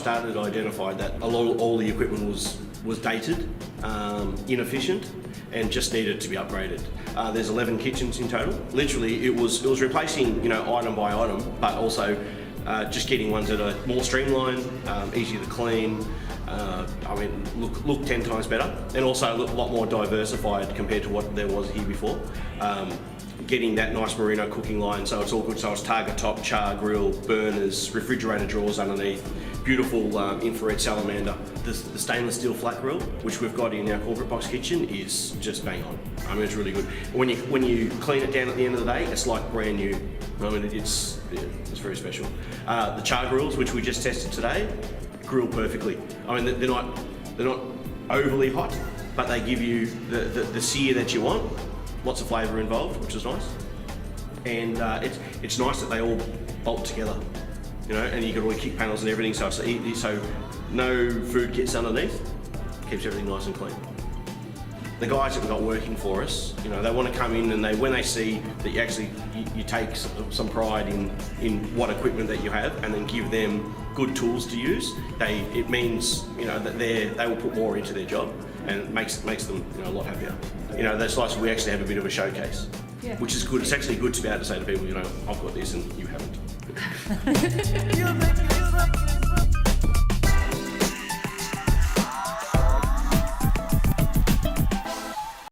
started, I identified that all the equipment was dated, inefficient, and just needed to be upgraded. There's 11 kitchens in total. Literally, it was replacing, item by item, but also just getting ones that are more streamlined, easier to clean. Look 10 times better, and also look a lot more diversified compared to what there was here before. Getting that nice Mareno cooking line, so it's all good. So it's target top, char grill, burners, refrigerator drawers underneath, beautiful infrared salamander. The stainless steel flat grill, which we've got in our corporate box kitchen, is just bang on. It's really good. When you clean it down at the end of the day, it's like brand new. It's very special. The char grills, which we just tested today, grill perfectly. They're not overly hot, but they give you the sear that you want. Lots of flavour involved, which is nice. And it's nice that they all bolt together, and you got all the kick panels and everything, so no food gets underneath, keeps everything nice and clean. The guys that we've got working for us, they want to come in, and when they see that you take some pride in what equipment that you have, and then give them good tools to use, it means that they will put more into their job, and it makes them a lot happier. That's nice. We actually have a bit of a showcase, which is good. It's actually good to be able to say to people, I've got this and you haven't.